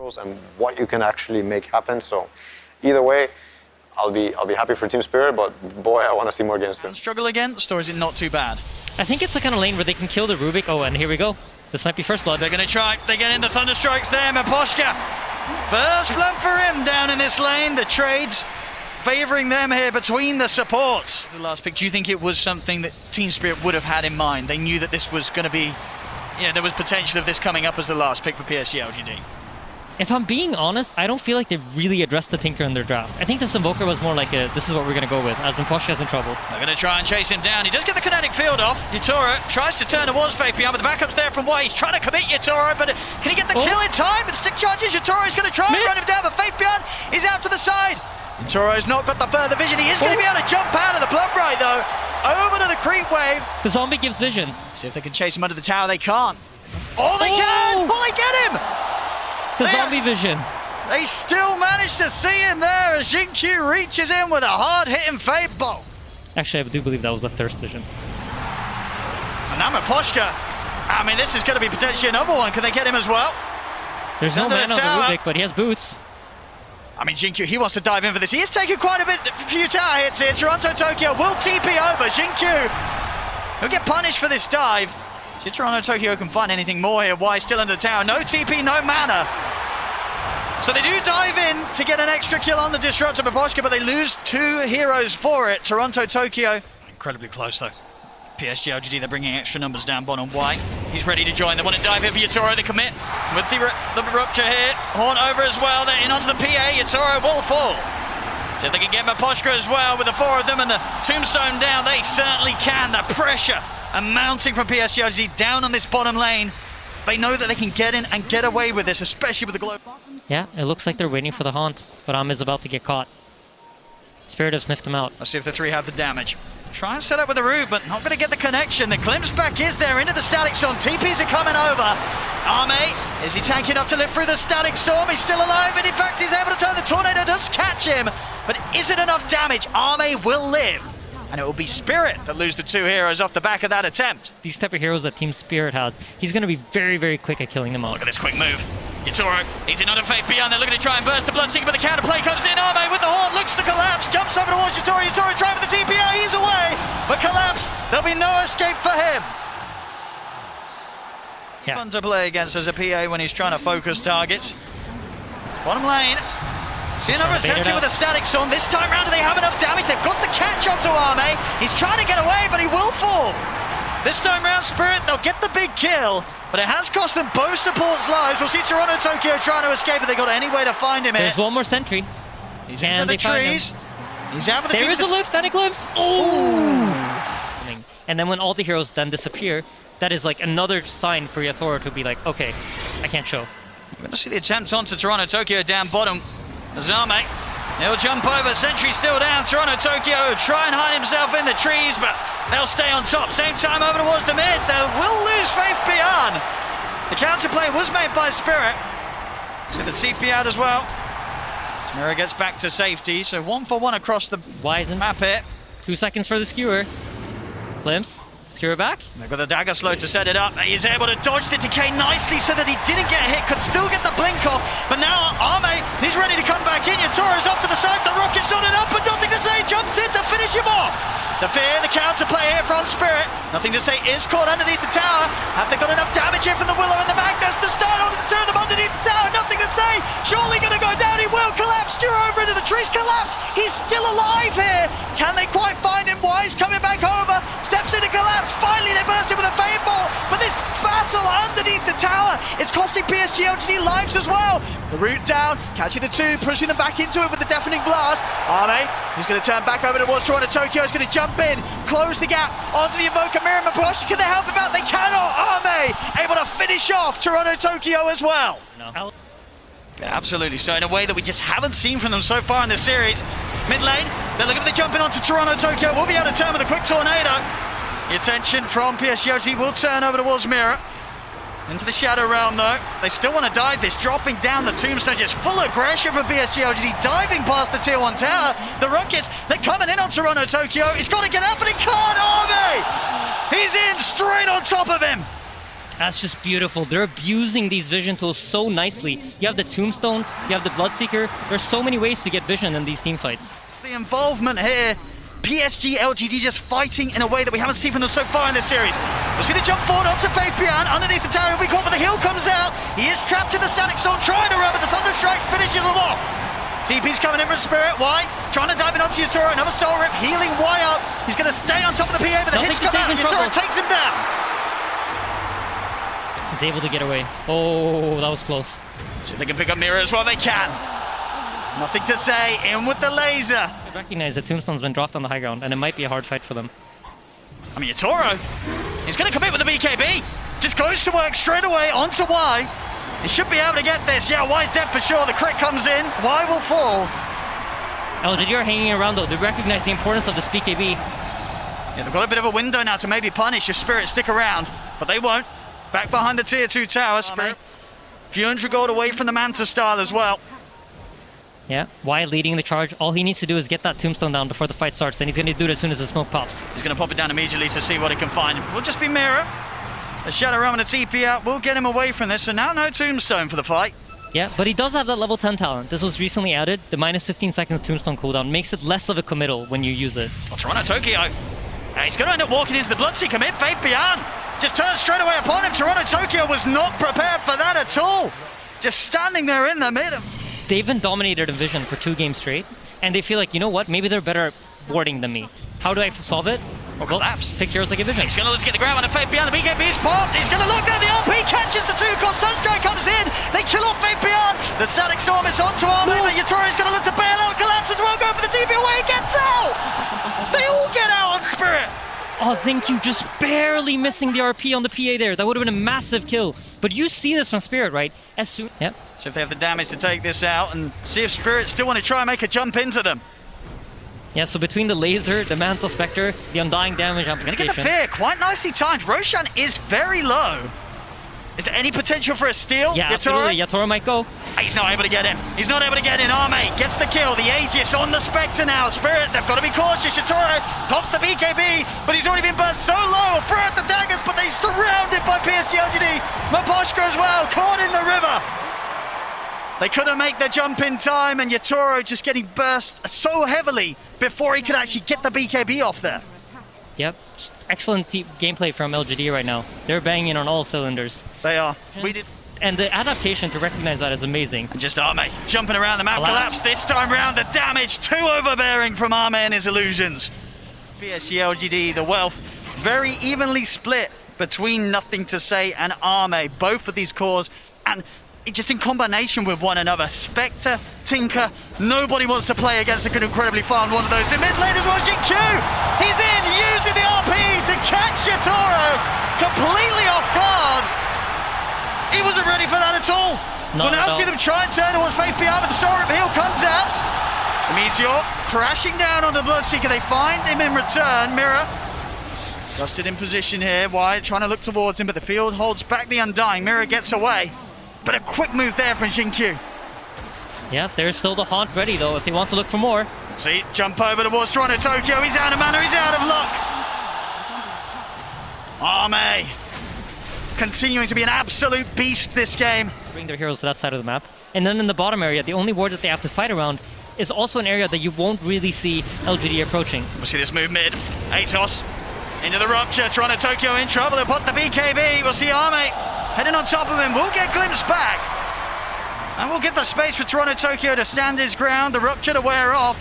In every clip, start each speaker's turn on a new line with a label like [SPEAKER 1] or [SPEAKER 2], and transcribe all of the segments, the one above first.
[SPEAKER 1] and what you can actually make happen. So either way, I'll be happy for Team Spirit, but boy, I want to see more games soon.
[SPEAKER 2] Struggle against, or is it not too bad?
[SPEAKER 3] I think it's the kind of lane where they can kill the RUBICK. Oh, and here we go. This might be first blood.
[SPEAKER 2] They're going to try. They get in the Thunderstrikes there. Miposhka. First blood for him down in this lane. The trades favoring them here between the supports. The last pick, do you think it was something that Team Spirit would have had in mind? They knew that this was going to be, there was potential of this coming up as the last pick for PSG LGD.
[SPEAKER 3] If I'm being honest, I don't feel like they really addressed the Tinker in their draft. I think this Invoker was more like this is what we're going to go with, as Miposhka's in trouble.
[SPEAKER 2] They're going to try and chase him down. He does get the kinetic field off. Yutoro tries to turn towards Fabian, but the backup's there from White. He's trying to commit Yutoro, but can he get the kill in time? And stick charges. Yutoro is going to try and run him down, but Fabian is out to the side. Yutoro's not got the further vision. He is going to be able to jump out of the blood right, though. Over to the creep wave.
[SPEAKER 3] The zombie gives vision.
[SPEAKER 2] See if they can chase him under the tower. They can't. Oh, they can! Oh, they get him!
[SPEAKER 3] The zombie vision.
[SPEAKER 2] They still manage to see him there as Jinkyu reaches in with a hard-hitting Fate Bolt.
[SPEAKER 3] Actually, I do believe that was a thirst vision.
[SPEAKER 2] And now Miposhka. I mean, this is going to be potentially another one. Can they get him as well?
[SPEAKER 3] There's no man on the RUBICK, but he has boots.
[SPEAKER 2] I mean, Jinkyu, he wants to dive in for this. He is taking quite a few tower hits here. Toronto Tokyo will TP over. Jinkyu, he'll get punished for this dive. See if Toronto Tokyo can find anything more here. Why still under the tower? No TP, no mana. So they do dive in to get an extra kill on the Disruptor Miposhka, but they lose 2 heroes for it. Toronto Tokyo, incredibly close though. PSG LGD, they're bringing extra numbers down bottom. White, he's ready to join. They want to dive in for Yutoro. They commit with the rupture here. Horn over as well. They're in onto the PA. Yutoro will fall. See if they can get Miposhka as well with the 4 of them and the tombstone down. They certainly can. The pressure mounting from PSG LGD down on this bottom lane. They know that they can get in and get away with this, especially with the globe.
[SPEAKER 3] Yeah, it looks like they're waiting for the haunt, but is about to get caught. Spirit have sniffed him out.
[SPEAKER 2] Let's see if the 3 have the damage. Try and set up with the root, but not going to get the connection. The glimpse back is there into the static storm. TPs are coming over. Arme, is he tanking up to live through the static storm? He's still alive, and in fact, he's able to turn. The tornado does catch him, but is it enough damage? Arme will live. And it will be Spirit that lose the 2 heroes off the back of that attempt.
[SPEAKER 3] These type of heroes that Team Spirit has, he's going to be very, very quick at killing them all.
[SPEAKER 2] Look at this quick move. Yutoro, he's in on a Faith Beyond. They're looking to try and burst the Bloodseeker, but the counterplay comes in. Arme with the horn, looks to collapse, jumps over towards Yutoro. Yutoro trying with the TPI, he's away. But collapse, there'll be no escape for him.
[SPEAKER 3] Yeah.
[SPEAKER 2] Fun to play against as a PA when he's trying to focus targets. Bottom lane. See another attempt with a static storm. This time round, do they have enough damage? They've got the catch onto Arme. He's trying to get away, but he will fall. This time round, Spirit, they'll get the big kill, but it has cost them both supports' lives. We'll see Toronto Tokyo trying to escape, but they got any way to find him here.
[SPEAKER 3] There's one more sentry.
[SPEAKER 2] He's into the trees. He's out for the
[SPEAKER 3] There is a lift and a glimpse.
[SPEAKER 2] Ooh.
[SPEAKER 3] And then when all the heroes then disappear, that is like another sign for Yutoro to be like, okay, I can't show.
[SPEAKER 2] We're going to see the attempt onto Toronto Tokyo down bottom. Zame, he'll jump over, sentry still down. Toronto Tokyo try and hide himself in the trees, but they'll stay on top. Same time over towards the mid, they will lose Faith Beyond. The counterplay was made by Spirit. So the TP out as well. Smira gets back to safety, so 1-for-1 across the map here.
[SPEAKER 3] 2 seconds for the skewer. Glimpse. Skewer back.
[SPEAKER 2] They've got the dagger slow to set it up. He's able to dodge the decay nicely so that he didn't get hit, could still get the blink off. But now Arme, he's ready to come back in. Yutoro's off to the side. The rocket's not enough, but nothing to say. Jumps in to finish him off. The fear, the counterplay here from Spirit. Nothing to say, is caught underneath the tower. Have they got enough damage here from the Willow and the Magnus? The start onto the 2 of them underneath the tower. Nothing to say. Surely going to go down. He will collapse. Skewer over into the trees. Collapse. He's still alive here. Can they quite find him? Wise coming back over. Steps into collapse. Finally, they burst him with a Fade Ball. But this battle underneath the tower, it's costing PSG LGD lives as well. The root down, catching the 2, pushing them back into it with the deafening blast. Arme, he's going to turn back over towards Toronto Tokyo. He's going to jump in, close the gap onto the Invoker Mirror. Miposhka, can they help him out? They cannot. Arme able to finish off Toronto Tokyo as well.
[SPEAKER 3] No.
[SPEAKER 2] Yeah, absolutely. So in a way that we just haven't seen from them so far in this series. Mid lane, they're looking at jumping onto Toronto Tokyo. We'll be able to turn with a quick tornado. The attention from PSG LGD will turn over towards Mirror. Into the Shadow Realm though. They still want to dive this, dropping down the tombstone, just full aggression from PSG LGD, diving past the tier 1 tower. The Rockets, they're coming in on Toronto Tokyo. He's got to get out, but he can't. Arme! He's in straight on top of him.
[SPEAKER 3] That's just beautiful. They're abusing these vision tools so nicely. You have the Tombstone, you have the Bloodseeker. There's so many ways to get vision in these team fights.
[SPEAKER 2] The involvement here, PSG LGD just fighting in a way that we haven't seen from them so far in this series. We'll see the jump forward onto Fabian, underneath the tower, we caught, but the heal comes out. He is trapped in the static storm, trying to run, but the Thunderstrike finishes him off. TP's coming in from Spirit, why? Trying to dive in onto Yatoro, another soul rip, healing Y up. He's going to stay on top of the PA, but the hits come out, Yatoro takes him down.
[SPEAKER 3] He's able to get away. Oh, that was close.
[SPEAKER 2] See if they can pick up Mira as well, they can. Nothing to say, in with the laser.
[SPEAKER 3] I recognize that Tombstone's been dropped on the high ground, and it might be a hard fight for them.
[SPEAKER 2] I mean, Yatoro, he's going to commit with the BKB. Just goes to work straight away onto Y. He should be able to get this. Yeah, Y's dead for sure. The crit comes in. Y will fall.
[SPEAKER 3] LGD are hanging around though. They recognize the importance of this BKB.
[SPEAKER 2] Yeah, they've got a bit of a window now to maybe punish your Spirit. Stick around, but they won't. Back behind the tier 2 tower. Spirit. Few hundred gold away from the Manta style as well.
[SPEAKER 3] Yeah, Y leading the charge. All he needs to do is get that Tombstone down before the fight starts, and he's going to do it as soon as the smoke pops.
[SPEAKER 2] He's going to pop it down immediately to see what he can find. Will just be Mira. A Shadow Realm and a TP out will get him away from this, so now no Tombstone for the fight.
[SPEAKER 3] Yeah, but he does have that level 10 talent. This was recently added. The minus 15 seconds Tombstone cooldown makes it less of a committal when you use it.
[SPEAKER 2] Well, Toronto Tokyo. He's going to end up walking into the Bloodseeker mid. Fabian just turns straight away upon him. Toronto Tokyo was not prepared for that at all. Just standing there in the mid.
[SPEAKER 3] They've been dominated in vision for 2 games straight, and they feel like, you know what, maybe they're better at warding than me. How do I solve it?
[SPEAKER 2] Well, collapse.
[SPEAKER 3] Pick heroes like a vision.
[SPEAKER 2] He's going to look to get the grab on the Fabian. The BKB is popped. He's going to look down the RP, catches the 2 core. Sunstrike comes in. They kill off Fabian. The static storm is onto Arme, but Yatoro's going to look to bail out. Collapse as well. Go for the TP away. He gets out. They all get out on Spirit.
[SPEAKER 3] Oh, Zenku just barely missing the RP on the PA there. That would have been a massive kill. But you see this from Spirit, right? As soon... Yep.
[SPEAKER 2] So if they have the damage to take this out and see if Spirit still want to try and make a jump into them.
[SPEAKER 3] Yeah, so between the laser, the Mantle Spectre, the Undying damage amplification...
[SPEAKER 2] Gonna get the fear, quite nicely timed. Roshan is very low. Is there any potential for a steal?
[SPEAKER 3] Yeah, absolutely. Yatoro might go.
[SPEAKER 2] He's not able to get him. He's not able to get in. Arme gets the kill. The Aegis on the Spectre now. Spirit, they've got to be cautious. Yatoro pops the BKB, but he's already been burst so low. Throw out the daggers, but they're surrounded by PSG LGD. Maposhka as well, caught in the river. They couldn't make the jump in time, and Yatoro just getting burst so heavily before he could actually get the BKB off there.
[SPEAKER 3] Yep, excellent gameplay from LGD right now. They're banging on all cylinders.
[SPEAKER 2] They are.
[SPEAKER 3] And the adaptation to recognize that is amazing.
[SPEAKER 2] And just Arme jumping around the map. Collapse this time round. The damage too overbearing from Arme and his illusions. PSG LGD, the wealth, very evenly split between Nothing to Say and Arme. Both of these cores, and just in combination with one another. Spectre, Tinker, nobody wants to play against an incredibly fast one of those. In mid lane as well, Jin-Q! He's in, using the RP to catch Yatoro completely off guard. He wasn't ready for that at all. We'll now see them try and turn towards Faith Beyond, but the Soul Rip heal comes out. The Meteor crashing down on the Bloodseeker. They find him in return. Mira Dusted in position here. Wyatt trying to look towards him, but the field holds back the Undying. Mira gets away. But a quick move there from Jin-Q.
[SPEAKER 3] Yeah, there's still the Haunt ready though if they want to look for more.
[SPEAKER 2] See, jump over towards Toronto Tokyo. He's out of mana, he's out of luck. Arme continuing to be an absolute beast this game.
[SPEAKER 3] Bring their heroes to that side of the map. And then in the bottom area, the only ward that they have to fight around is also an area that you won't really see LGD approaching.
[SPEAKER 2] We'll see this move mid. Atos into the rupture. Toronto Tokyo in trouble. They'll put the BKB. We'll see Arme heading on top of him. We'll get glimpse back. And we'll get the space for Toronto Tokyo to stand his ground. The rupture to wear off.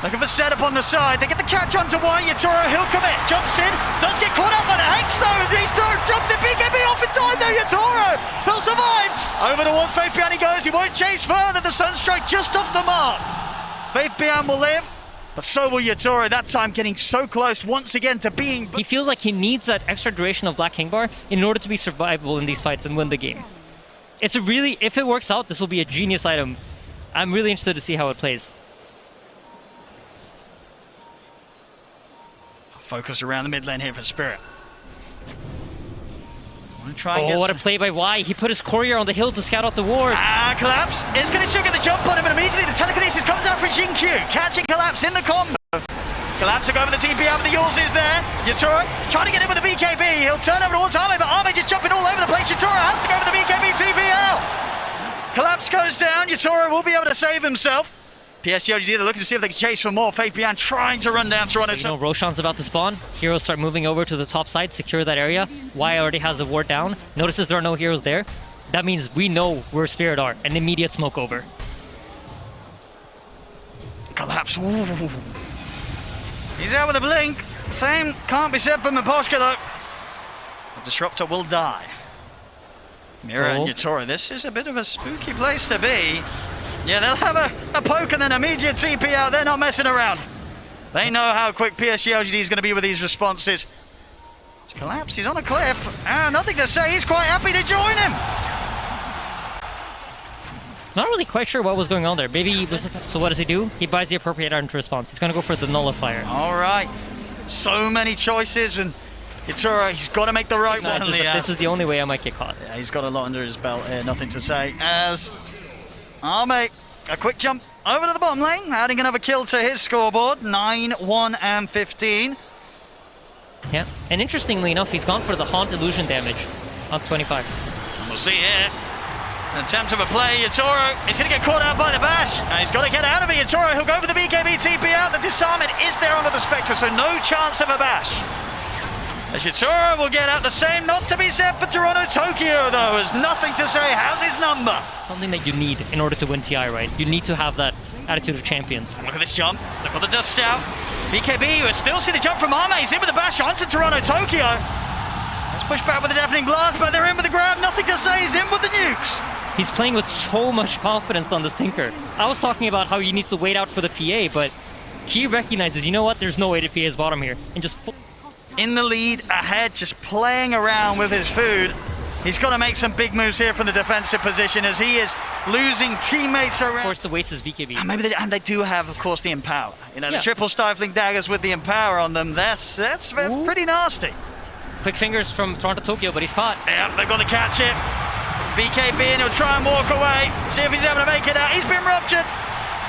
[SPEAKER 2] Looking for setup on the side. They get the catch onto Wyatt. Yatoro, he'll commit. Jumps in. Does get caught up on it. Hanks though. Jumps in. BKB off in time though. Yatoro. He'll survive. Over towards Faith Bian he goes. He won't chase further. The Sunstrike just off the mark. Faith Bian will live. But so will Yatoro, that time getting so close once again to being...
[SPEAKER 3] He feels like he needs that extra duration of Black King Bar in order to be survivable in these fights and win the game. It's a really, if it works out, this will be a genius item. I'm really interested to see how it plays.
[SPEAKER 2] Focus around the mid lane here for Spirit.
[SPEAKER 3] Oh, what a play by Y. He put his courier on the hill to scout out the ward.
[SPEAKER 2] Collapse is going to still get the jump on him, but immediately the telekinesis comes out for Jin-Q. Catching Collapse in the combo. Collapse will go over the TP out, but the Yules is there. Yatoro trying to get in with the BKB. He'll turn over towards Arme, but Army just jumping all over the place. Yatoro has to go for the BKB TPL. Collapse goes down. Yatoro will be able to save himself. PSG LGD, they're looking to see if they can chase for more. Fabian trying to run down Toronto.
[SPEAKER 3] You know, Roshan's about to spawn. Heroes start moving over to the top side, secure that area. Y already has the ward down. Notices there are no heroes there. That means we know where Spirit are. An immediate smoke over.
[SPEAKER 2] Collapse. Ooh. He's out with a blink. Same can't be said for Miposhka though. The Disruptor will die. Mira and Yatoro, this is a bit of a spooky place to be. Yeah, they'll have a poke and then immediate TP out. They're not messing around. They know how quick PSG LGD is going to be with these responses. It's Collapse, he's on a cliff. Nothing to say, he's quite happy to join him.
[SPEAKER 3] Not really quite sure what was going on there. Maybe, so what does he do? He buys the appropriate item to response. He's going to go for the nullifier.
[SPEAKER 2] All right, so many choices, and Yatoro, he's got to make the right one.
[SPEAKER 3] This is the only way I might get caught.
[SPEAKER 2] Yeah, he's got a lot under his belt here, nothing to say. As Arme, a quick jump over to the bottom lane, adding another kill to his scoreboard, 9, 1, and 15.
[SPEAKER 3] Yeah, and interestingly enough, he's gone for the Haunt Illusion damage on 25.
[SPEAKER 2] And we'll see here. An attempt of a play, Yatoro is going to get caught out by the bash. And he's got to get out of it, Yatoro. He'll go for the BKB TP out. The disarmament is there under the Spectre, so no chance of a bash. As Yatoro will get out the same, not to be said for Toronto Tokyo though, as nothing to say, has his number.
[SPEAKER 3] Something that you need in order to win TI, right? You need to have that attitude of champions.
[SPEAKER 2] Look at this jump, look at the dust out. BKB, we still see the jump from Arme, he's in with the bash onto Toronto Tokyo. Let's push back with the deafening blast, but they're in with the grab, nothing to say, he's in with the nukes.
[SPEAKER 3] He's playing with so much confidence on this Tinker. I was talking about how he needs to wait out for the PA, but T recognizes, you know what, there's no way to PA his bottom here, and just
[SPEAKER 2] in the lead, ahead, just playing around with his food. He's got to make some big moves here from the defensive position as he is losing teammates around.
[SPEAKER 3] Forced to waste his BKB.
[SPEAKER 2] And they do have, of course, the Empower. You know, the triple stifling daggers with the Empower on them. That's pretty nasty.
[SPEAKER 3] Quick fingers from Toronto Tokyo, but he's caught.
[SPEAKER 2] Yeah, they've got to catch it. BKB, and he'll try and walk away. See if he's able to make it out. He's been ruptured.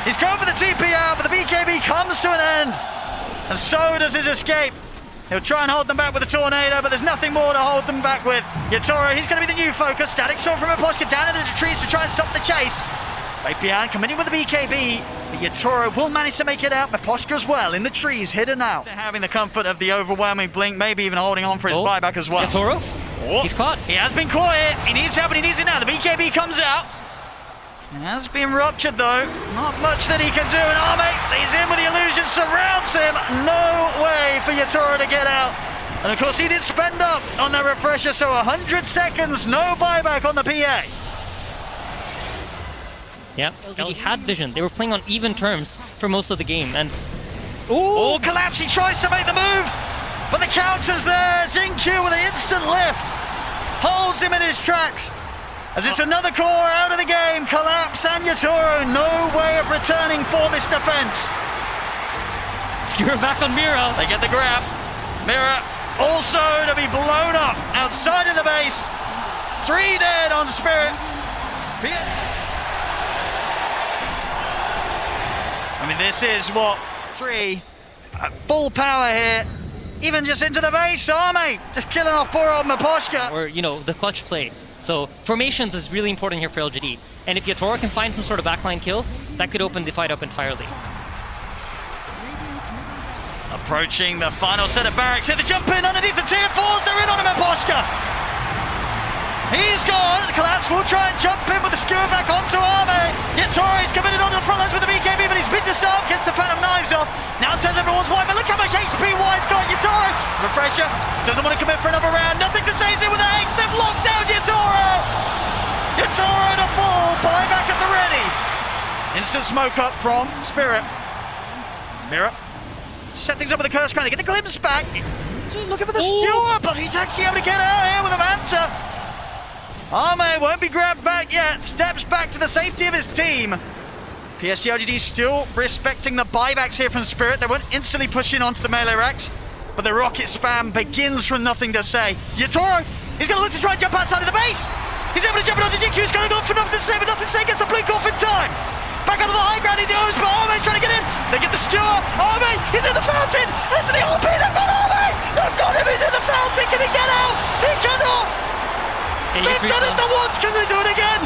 [SPEAKER 2] He's going for the TP out, but the BKB comes to an end. And so does his escape. He'll try and hold them back with a tornado, but there's nothing more to hold them back with. Yatoro, he's going to be the new focus. Static Sword from Miposhka down into the trees to try and stop the chase. Fabian coming in with the BKB, but Yatoro will manage to make it out. Miposhka as well in the trees, hidden out. Having the comfort of the overwhelming blink, maybe even holding on for his buyback as well.
[SPEAKER 3] Yatoro, he's caught.
[SPEAKER 2] He has been caught here. He needs help and he needs it now. The BKB comes out. It has been ruptured though. Not much that he can do. And Arme, he's in with the illusion, surrounds him. No way for Yatoro to get out. And of course he did spend up on that refresher, so 100 seconds, no buyback on the PA.
[SPEAKER 3] Yeah, he had vision. They were playing on even terms for most of the game. And
[SPEAKER 2] oh, Collapse, he tries to make the move, but the counter's there. Xingqiu with an instant lift. Holds him in his tracks. As it's another core out of the game, Collapse and Yatoro, no way of returning for this defense.
[SPEAKER 3] Skewer back on Mira.
[SPEAKER 2] They get the grab. Mira also to be blown up outside of the base. 3 dead on Spirit. I mean, this is what, 3 at full power here. Even just into the base, Arme just killing off poor old Miposhka.
[SPEAKER 3] Or, you know, the clutch play. So formations is really important here for LGD. And if Yatoro can find some sort of backline kill, that could open the fight up entirely.
[SPEAKER 2] Approaching the final set of barracks here, the jump in underneath the tier 4s, they're in on him, Miposhka. He's gone, Collapse will try and jump in with the skewer back onto Arme. Yatoro's committed onto the front lines with the BKB, but he's been disarmed, gets the Phantom Knives off. Now turns everyone's wide, but look how much HP Wide's got. Yatoro, refresher, doesn't want to commit for another round, nothing to say, he's in with the X, they've locked down Yatoro! Yatoro to fall, buyback at the ready. Instant smoke up from Spirit. Mira, set things up with the curse crown, they get the glimpse back. Looking for the skewer, but he's actually able to get out here with a Manta. Arme won't be grabbed back yet, steps back to the safety of his team. PSG LGD still respecting the buybacks here from Spirit. They won't instantly push in onto the melee racks, but the rocket spam begins from nothing to say. Yatoro, he's going to look to try and jump outside of the base. He's able to jump onto Xingqiu, he's going to go for nothing to say, but nothing to say, gets the blink off in time. Back onto the high ground he goes, but Arme's trying to get in. They get the skewer. Arme, he's in the fountain. Has the OP, they've got Arme. They've got him, he's in the fountain. Can he get out? He cannot. They've done it the once, can they do it again?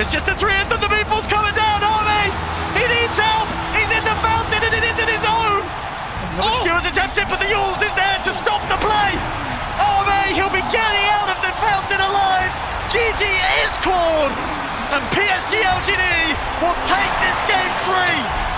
[SPEAKER 2] It's just the 3th of the meatballs coming down, Army! He needs help! He's in the fountain and it isn't his own! The Skewer's attempted, but the Yules is there to stop the play! Army, he'll be getting out of the fountain alive! GG is called! And PSG LGD will take this game 3!